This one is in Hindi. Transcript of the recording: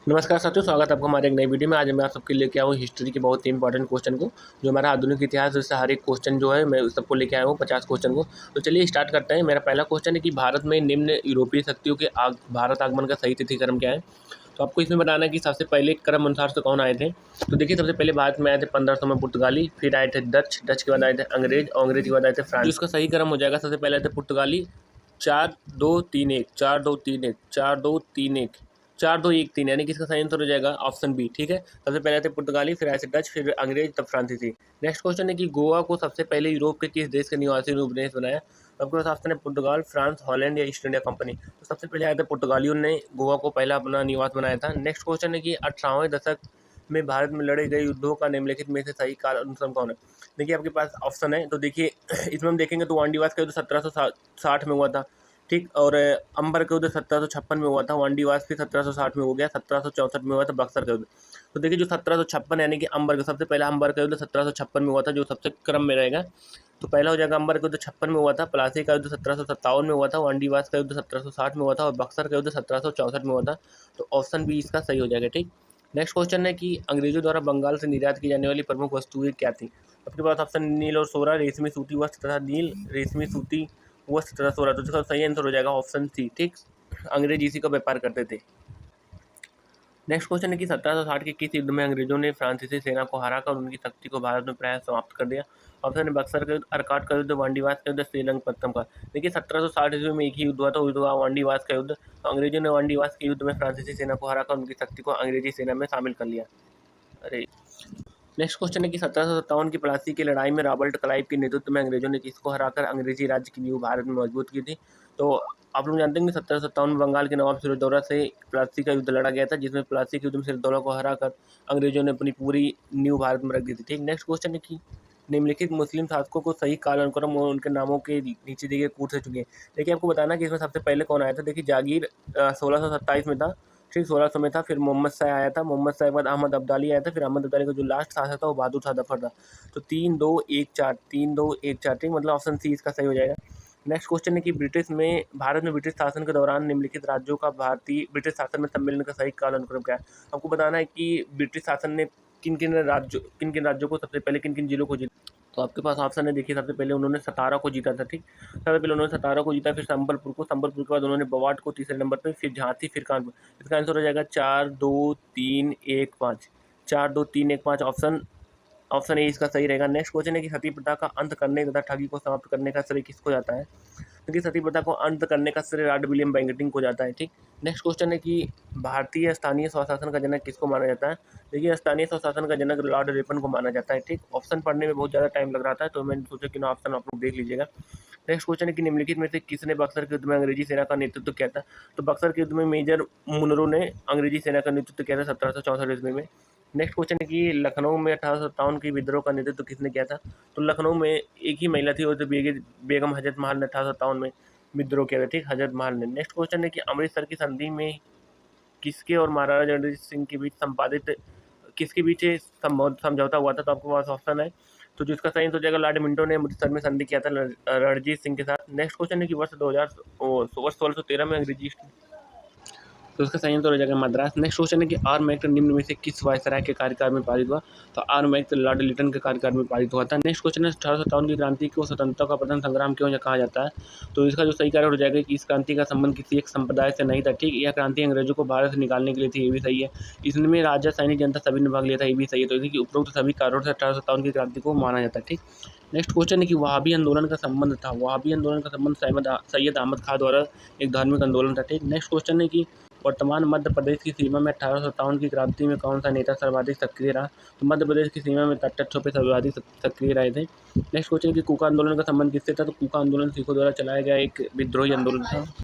नमस्कार साथियों, स्वागत है आपका हमारे एक नई वीडियो में। आज मैं आप सबके लेके आया हूँ हिस्ट्री के बहुत ही इंपॉर्टेंट क्वेश्चन को, जो हमारा आधुनिक इतिहास से हर एक क्वेश्चन जो है मैं उस सबको लेके आया हूँ 50 क्वेश्चन को। तो चलिए स्टार्ट करते हैं। मेरा पहला क्वेश्चन है कि भारत में निम्न यूरोपीय शक्तियों के भारत आगमन का सही तिथि क्रम क्या है। तो आपको इसमें बताना है कि सबसे पहले क्रम अनुसार से कौन आए थे। तो देखिए, सबसे पहले भारत में आए थे 1500 में पुर्तगाली, फिर आए थे डच के बाद आए थे अंग्रेज और अंग्रेज के बाद आए थे फ्रांस। इसका सही क्रम हो जाएगा, सबसे पहले आए थे पुर्तगाली 4-2-3-1 4-2-3-1 4-2-3-1 4-2-1-3, यानी कि इसका सही आंसर हो जाएगा ऑप्शन बी। ठीक है, सबसे पहले थे पुर्तगाली, फिर ऐसे डच, फिर अंग्रेज, तब फ्रांसीसी। नेक्स्ट क्वेश्चन है कि गोवा को सबसे पहले यूरोप के किस देश के निवासी ने उपनिवेश बनाया। तो आपके पास ऑप्शन है पुर्तगाल, फ्रांस, हॉलैंड या ईस्ट इंडिया कंपनी। तो सबसे पहले आए थे पुर्तगालियों ने गोवा को पहला अपना निवास बनाया था। नेक्स्ट क्वेश्चन है कि 18वें दशक में भारत में लड़े गए युद्धों का निम्नलिखित में से सही काल अनुक्रम कौन है। देखिए, आपके पास ऑप्शन है, तो देखिए इसमें हम देखेंगे तो वांडीवास का युद्ध 1760 में हुआ था। ठीक, और अंबर का युद्ध 1756 में हुआ था। वांडीवास भी 1760 में हो गया। 1764 में हुआ था बक्सर का युद्ध। तो देखिए, जो 1756 यानी कि अंबर का, सबसे पहला अंबर का युद्ध 1756 में हुआ था, जो सबसे क्रम में रहेगा। तो पहला हो जाएगा अंबर का युद्ध 56 में हुआ था, प्लासी का युद्ध 1757 में हुआ था, वांडीवास का युद्ध 1760 में हुआ था और बक्सर का युद्ध 1764 में हुआ था। तो ऑप्शन बी इसका सही हो जाएगा। ठीक, नेक्स्ट क्वेश्चन है कि अंग्रेजों द्वारा बंगाल से निर्यात की जाने वाली प्रमुख वस्तुएं क्या थी। आपके पास ऑप्शन नील और सोरा, रेशमी सूती वस्त्र तथा नील रेशमी सूती वस्त्र तथा सोरा। तो इसका सही आंसर हो जाएगा ऑप्शन सी। ठीक, अंग्रेज इसी का व्यापार करते थे। नेक्स्ट क्वेश्चन है कि 1760 के किस युद्ध में अंग्रेजों ने फ्रांसीसी सेना को हराकर उनकी शक्ति को भारत में प्राय समाप्त कर दिया। ऑप्शन है बक्सर का युद्ध, अर्काट का युद्ध, वांडीवास का युद्ध, श्रीरंगपट्टनम का। देखिए, 1760 ईस्वी में एक ही युद्ध हुआ था, हुआ वांडीवास का युद्ध। तो अंग्रेजों ने वांडीवास के युद्ध में फ्रांसीसी सेना को हराकर उनकी शक्ति को अंग्रेजी सेना में शामिल कर लिया। अरे, नेक्स्ट क्वेश्चन है कि 1757 की प्लासी की लड़ाई में रॉबर्ट क्लाइव के नेतृत्व में अंग्रेजों ने किसको हराकर अंग्रेजी राज्य की नींव भारत में मजबूत की थी। तो आप लोग जानते हैं कि 1757 में बंगाल के नवाब सिराजदौला से प्लासी का युद्ध लड़ा गया था, जिसमें प्लासी के युद्ध में सिराजदौला को हराकर अंग्रेजों ने अपनी पूरी नींव भारत में रख दी थी। ठीक, नेक्स्ट क्वेश्चन है कि निम्नलिखित मुस्लिम शासकों को सही कालानुक्रम और उनके नामों के नीचे दिए गए कूट से चुके हैं। देखिए, आपको बताना कि इसमें सबसे पहले कौन आया था। देखिए, जागीर 1627 में था। ठीक, 1600 में था। फिर मोहम्मद शाह आया था। मोहम्मद शाह के बाद अहमद अब्दाली आया था। फिर अहमद अब्दाली का जो लास्ट शासक था वो बहादुर शाह जफर था। तो 3-2-1-4 3-2-1-4। ठीक, मतलब ऑप्शन सी इसका सही हो जाएगा। नेक्स्ट क्वेश्चन है कि भारत में ब्रिटिश शासन के दौरान निम्नलिखित राज्यों का भारतीय ब्रिटिश शासन में सम्मिलन का सही काल अनुक्रम क्या है। आपको बताना है कि ब्रिटिश शासन ने किन किन राज्यों को सबसे पहले, किन किन जिलों को जीता। तो आपके पास ऑप्शन है, देखिए, सबसे पहले उन्होंने सतारा को जीता था। ठीक, सबसे पहले उन्होंने सतारा को जीता, फिर संबलपुर के बाद उन्होंने बवाट को तीसरे नंबर पे, फिर झांसी, फिर कानपुर। इसका आंसर हो जाएगा 4-2-3-1-5 4-2-3-1-5। ऑप्शन ए इसका सही रहेगा। नेक्स्ट क्वेश्चन है कि सती प्रथा का अंत करने तथा ठगी को समाप्त करने का श्रेय किसको जाता है। क्योंकि सती प्रथा को अंत करने का श्रेय लॉर्ड विलियम बेंटिंक को जाता है। ठीक, नेक्स्ट क्वेश्चन है कि भारतीय स्थानीय स्वशासन का जनक किसको माना जाता है। देखिए, स्थानीय स्वशासन का जनक लॉर्ड रिपन को माना जाता है। ठीक, ऑप्शन पढ़ने में बहुत ज़्यादा टाइम लग रहा था, तो मैंने सोचा कि ना ऑप्शन आप लोग देख लीजिएगा। नेक्स्ट क्वेश्चन है कि निम्नलिखित में से किसने बक्सर के युद्ध में अंग्रेजी सेना का नेतृत्व किया था। तो बक्सर के युद्ध में मेजर मुनरो ने अंग्रेजी सेना का नेतृत्व किया था 1764 ईस्वी में। नेक्स्ट क्वेश्चन है कि लखनऊ में 1857 की विद्रोह का नेतृत्व किसने किया था। तो लखनऊ में एक ही महिला थी, और तो बेगम हजरत महल ने 1857 में विद्रोह किया था। ठीक, हजरत महल ने। नेक्स्ट क्वेश्चन है कि अमृतसर की संधि में किसके और महाराजा रणजीत सिंह के बीच किसके बीच समझौता हुआ था। तो आपके पास ऑप्शन है, तो जिसका सही हो जाएगा लॉर्ड मिंटो ने अमृतसर में संधि किया था रणजीत सिंह के साथ। नेक्स्ट क्वेश्चन है कि वर्ष 1613 में अंग्रेजी, तो उसका सही आंसर हो जाएगा मद्रास। नेक्स्ट क्वेश्चन है कि आर्म एक्ट निम्न में से किस वायसराय के कार्यकाल में पारित हुआ। तो आर्म एक्ट लॉर्ड लिटन के कार्यकाल में पारित हुआ था। नेक्स्ट क्वेश्चन है 1857 की क्रांति को स्वतंत्रता का प्रथम संग्राम क्यों कहा जाता है। तो इसका जो सही कारण हो जाएगा कि इस क्रांति का संबंध किसी एक संप्रदाय से नहीं था। ठीक, यह क्रांति अंग्रेजों को भारत से निकालने के लिए थी, ये भी सही है। इसमें राजा, सैनिक, जनता सभी ने भाग लिया था, ये भी सही है। तो इसी उपरोक्त सभी कारणों से 1857 की क्रांति को माना जाता है। ठीक, नेक्स्ट क्वेश्चन है कि वहाबी आंदोलन का संबंध था। वहाबी आंदोलन का संबंध सैयद अहमद खां द्वारा एक धार्मिक आंदोलन था। ठीक, नेक्स्ट क्वेश्चन है कि वर्तमान मध्य प्रदेश की सीमा में 1857 की क्रांति में कौन सा नेता सर्वाधिक सक्रिय रहा। तो मध्य प्रदेश की सीमा में तटस्थों पे सर्वाधिक सक्रिय रहे थे। नेक्स्ट क्वेश्चन है कि कूका आंदोलन का संबंध किससे था। तो कूका आंदोलन सिखों द्वारा चलाया गया एक विद्रोही आंदोलन था।